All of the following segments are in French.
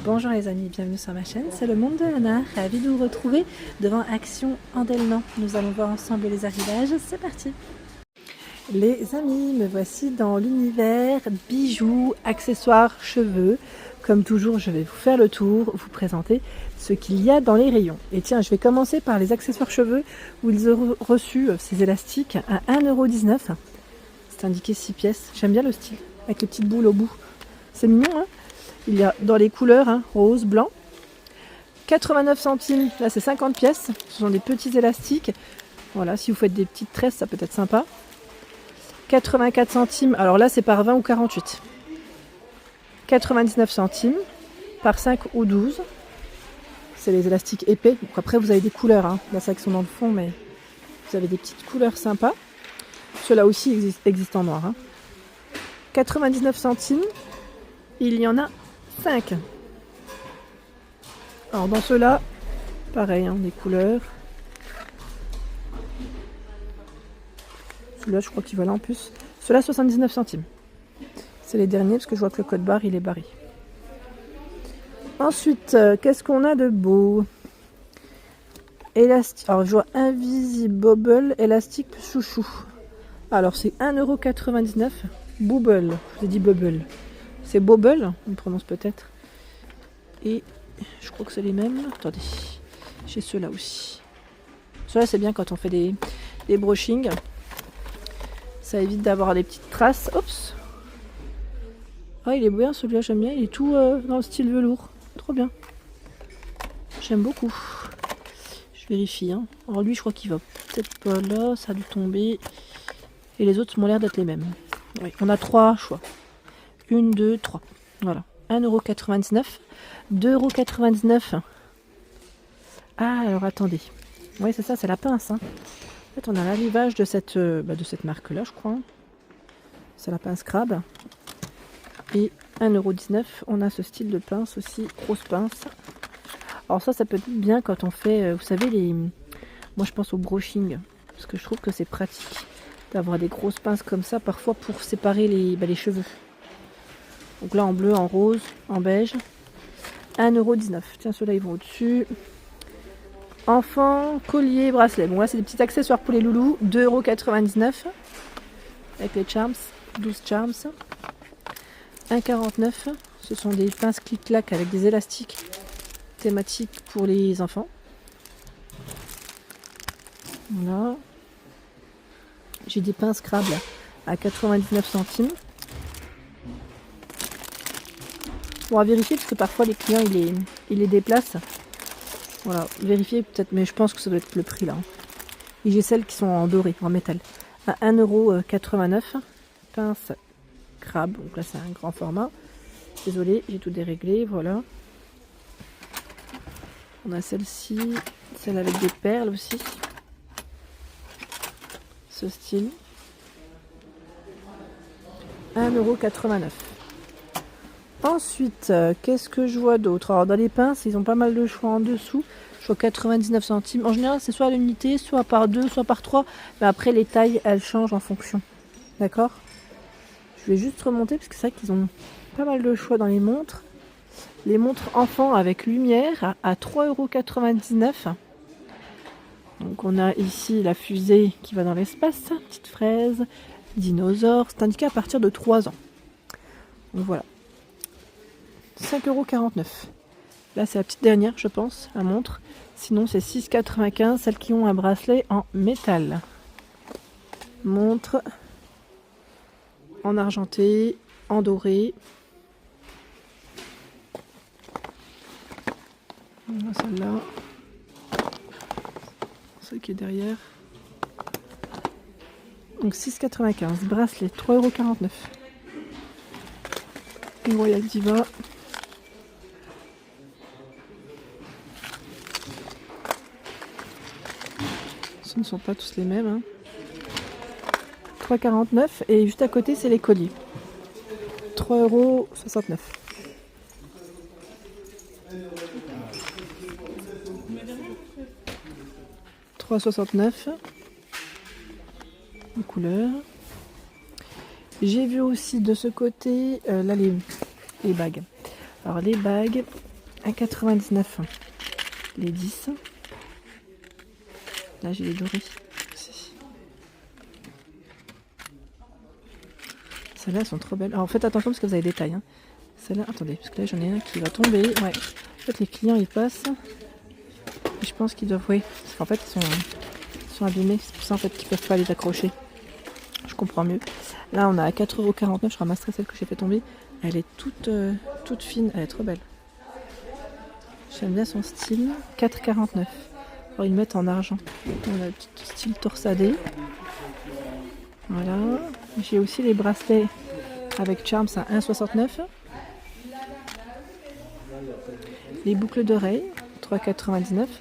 Bonjour les amis, bienvenue sur ma chaîne, c'est le monde de Anna, ravi de vous retrouver devant Action Andelnan. Nous allons voir ensemble les arrivages, c'est parti. Les amis, me voici dans l'univers bijoux, accessoires, cheveux. Comme toujours, je vais vous faire le tour, vous présenter ce qu'il y a dans les rayons. Et tiens, je vais commencer par les accessoires cheveux où ils ont reçu ces élastiques à 1,19 €. C'est indiqué 6 pièces, j'aime bien le style, avec les petites boules au bout. C'est mignon, hein. Il y a dans les couleurs, hein, rose, blanc. 89 centimes, là c'est 50 pièces. Ce sont des petits élastiques. Voilà, si vous faites des petites tresses, ça peut être sympa. 84 centimes, alors là c'est par 20 ou 48. 99 centimes, par 5 ou 12. C'est les élastiques épais. Donc après vous avez des couleurs, hein. Là c'est vrai qu'ils sont dans le fond, mais vous avez des petites couleurs sympas. Ceux-là aussi existent en noir, hein. 99 centimes, il y en a 5. Alors dans ceux-là, pareil, hein, des couleurs. Celui-là, je crois qu'il va là en plus. Ceux-là, 79 centimes. C'est les derniers parce que je vois que le code barre, il est barré. Ensuite, qu'est-ce qu'on a de beau? Élastique. Alors je vois Invisibobble, élastique chouchou. Alors c'est 1,99 €. Bubble, je vous ai dit bubble. C'est Bobble, on prononce peut-être. Et je crois que c'est les mêmes. Attendez, j'ai ceux-là aussi. Ceux-là, c'est bien quand on fait des brushings. Ça évite d'avoir des petites traces. Oups. Ah, il est bien celui-là, j'aime bien. Il est tout dans le style velours. Trop bien. J'aime beaucoup. Je vérifie, hein. Alors lui, je crois qu'il va peut-être pas là. Ça a dû tomber. Et les autres m'ont l'air d'être les mêmes. Oui, on a 3 choix. 1, 2, 3. Voilà. 1,99 €. 2,99 €. Ah, alors attendez. Oui, c'est ça, c'est la pince, hein. En fait, on a l'arrivage de cette marque-là, je crois. C'est la pince crabe. Et 1,19 €. On a ce style de pince aussi, grosse pince. Alors ça peut être bien quand on fait, vous savez, moi je pense au brushing. Parce que je trouve que c'est pratique d'avoir des grosses pinces comme ça, parfois pour séparer les cheveux. Donc là en bleu, en rose, en beige. 1,19 €. Tiens, ceux-là ils vont au-dessus. Enfant, collier, bracelet. Bon là c'est des petits accessoires pour les loulous. 2,99 € avec les charms. 12 charms. 1,49 €. Ce sont des pinces clic-clac avec des élastiques thématiques pour les enfants. Voilà. J'ai des pinces crabe à 99 centimes. Bon, à vérifier parce que parfois les clients ils les déplacent. Voilà, vérifier peut-être, mais je pense que ça doit être le prix là, hein. Et j'ai celles qui sont en doré, en métal. À 1,89 €. Pince crabe, donc là c'est un grand format. Désolée, j'ai tout déréglé, voilà. On a celle-ci, celle avec des perles aussi. Ce style. 1,89 €. Ensuite, qu'est-ce que je vois d'autre? Alors dans les pinces, ils ont pas mal de choix en dessous. Je vois 99 centimes. En général, c'est soit à l'unité, soit par 2, soit par 3. Mais après, les tailles, elles changent en fonction. D'accord? Je vais juste remonter parce que c'est vrai qu'ils ont pas mal de choix dans les montres. Les montres enfants avec lumière à 3,99 €. Donc on a ici la fusée qui va dans l'espace. Petite fraise, dinosaure. C'est indiqué à partir de 3 ans. Donc voilà. 5,49 €. Là c'est la petite dernière je pense, la montre. Sinon c'est 6,95 €, celles qui ont un bracelet en métal. Montre en argenté, en doré. Celle-là. Celle qui est derrière. Donc 6,95 €. Bracelet, 3,49 €. Une Royal Diva. Ce ne sont pas tous les mêmes, hein. 3,49 € et juste à côté c'est les colliers. 3,69 €. « 3,69 €. Une couleur. J'ai vu aussi de ce côté, là les bagues. Alors les bagues, 1,99 €. Les 10. Là j'ai les dorés. Celles-là elles sont trop belles. Alors faites attention parce que vous avez des tailles. Hein. Celle-là, attendez, parce que là j'en ai un qui va tomber. Ouais. En fait les clients ils passent. Et je pense qu'ils doivent. Oui. Parce qu'en fait ils sont abîmés. C'est pour ça en fait qu'ils peuvent pas les accrocher. Je comprends mieux. Là on a à 4,49 €. Je ramasserai celle que j'ai fait tomber. Elle est toute fine. Elle est trop belle. J'aime bien son style. 4,49 €. Alors ils le mettent en argent. On a le petit style torsadé. Voilà. J'ai aussi les bracelets avec Charms à 1,69 €. Les boucles d'oreilles, 3,99 €.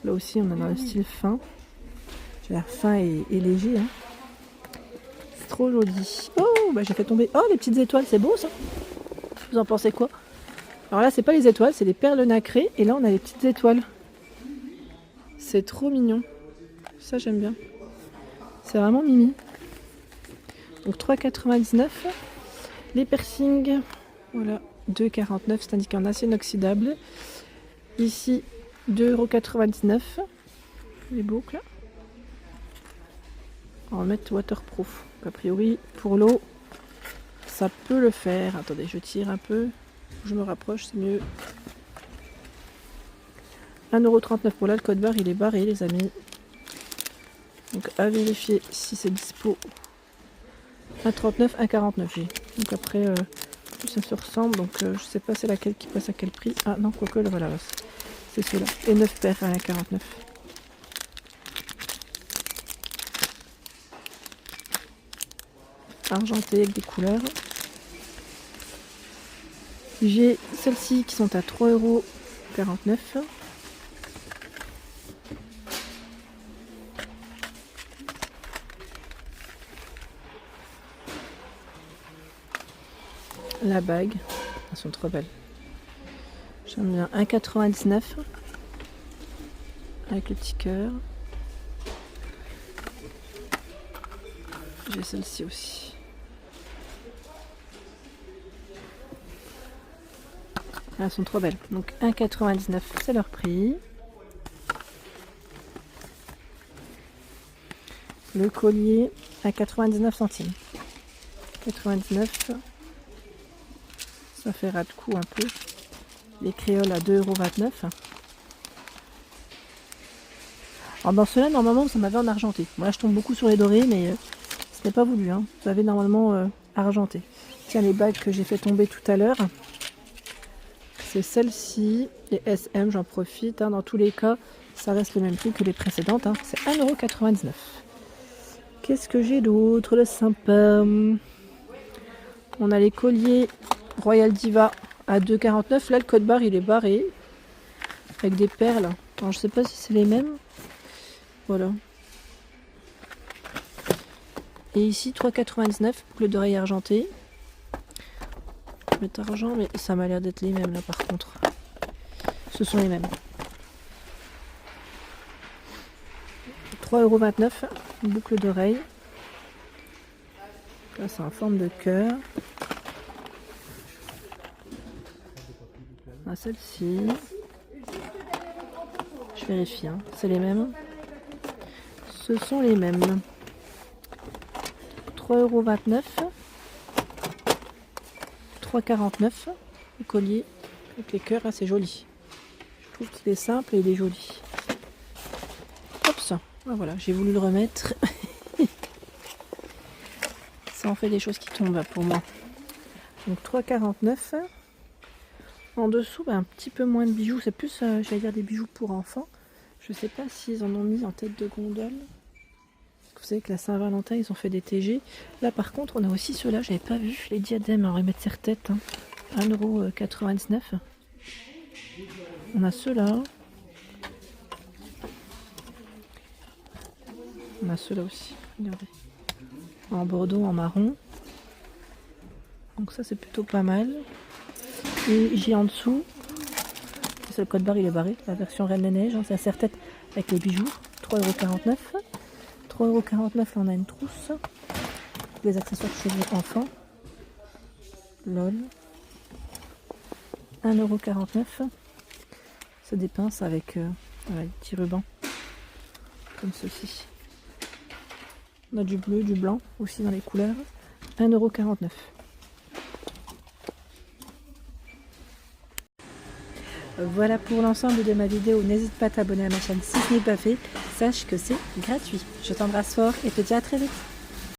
Là aussi, on a dans le style fin. J'ai l'air fin et léger. Hein. C'est trop joli. Oh, bah j'ai fait tomber. Oh, les petites étoiles, c'est beau ça. Vous en pensez quoi? Alors là, c'est pas les étoiles, c'est les perles nacrées. Et là, on a les petites étoiles. C'est trop mignon. Ça, j'aime bien. C'est vraiment mimi. Donc 3,99 €. Les piercings, voilà, 2,49 €. C'est indiqué en acier inoxydable. Ici, 2,99 €. Les boucles. On va mettre waterproof. A priori, pour l'eau, ça peut le faire. Attendez, je tire un peu. Je me rapproche, c'est mieux. 1,39 € pour là. Le code barre, il est barré, les amis. Donc, à vérifier si c'est dispo. 1,39 €, 1,49 €. Donc après, ça se ressemble. Donc je sais pas c'est laquelle qui passe à quel prix. Ah non, quoique, voilà, c'est ceux-là. Et 9 paires à 1,49 €. Argenté avec des couleurs. J'ai celles-ci qui sont à 3,49 €. La bague, elles sont trop belles. J'aime bien. 1,99 € avec le petit cœur. J'ai celle-ci aussi. Elles sont trop belles. Donc 1,99 €, c'est leur prix. Le collier à 99 centimes. 99. Ça fait ras de cou un peu. Les créoles à 2,29 €. Alors dans ceux-là, normalement, ça m'avait en argenté. Moi, je tombe beaucoup sur les dorés, mais ce n'est pas voulu. Hein. Ça avait normalement argenté. Tiens, les bagues que j'ai fait tomber tout à l'heure. C'est celle-ci, les SM, j'en profite. Hein. Dans tous les cas, ça reste le même prix que les précédentes. Hein. C'est 1,99 €. Qu'est-ce que j'ai d'autre? Le sympa. On a les colliers Royal Diva à 2,49 €. Là, le code barre, il est barré. Avec des perles. Alors, je sais pas si c'est les mêmes. Voilà. Et ici, 3,99 €. Boucle d'oreille argentée. Mettre argent, mais ça m'a l'air d'être les mêmes là par contre. Ce sont les mêmes. 3,29 €. Boucle d'oreille. Là, c'est en forme de cœur. Ah, celle-ci. Je vérifie, hein. C'est les mêmes. Ce sont les mêmes. 3,29 €. 3,49 € le collier avec les cœurs, c'est joli. Je trouve qu'il est simple et il est joli. Hop ça, ah, voilà, j'ai voulu le remettre. Ça en fait des choses qui tombent pour moi. Donc 3,49 €. En dessous, un petit peu moins de bijoux. C'est plus, j'allais dire, des bijoux pour enfants. Je sais pas s'ils en ont mis en tête de gondole. Vous savez que la Saint-Valentin, ils ont fait des TG. Là, par contre, on a aussi ceux-là, j'avais pas vu. Les diadèmes à remettre serre-tête. Hein. 1,99 €. On a ceux-là. On a ceux-là aussi. Regardez. En bordeaux, en marron. Donc ça, c'est plutôt pas mal. Et j'ai en dessous. C'est le code barre, il est barré. La version Reine des Neiges. Hein, c'est la serre-tête avec les bijoux. 3,49 €. 3,49 €, là on a une trousse. Les accessoires cheveux enfants. LOL. 1,49 €. C'est des pinces avec voilà, des petits rubans comme ceci. On a du bleu, du blanc aussi dans les couleurs. 1,49 €. Voilà pour l'ensemble de ma vidéo. N'hésite pas à t'abonner à ma chaîne si ce n'est pas fait. Sache que c'est gratuit. Je t'embrasse fort et te dis à très vite.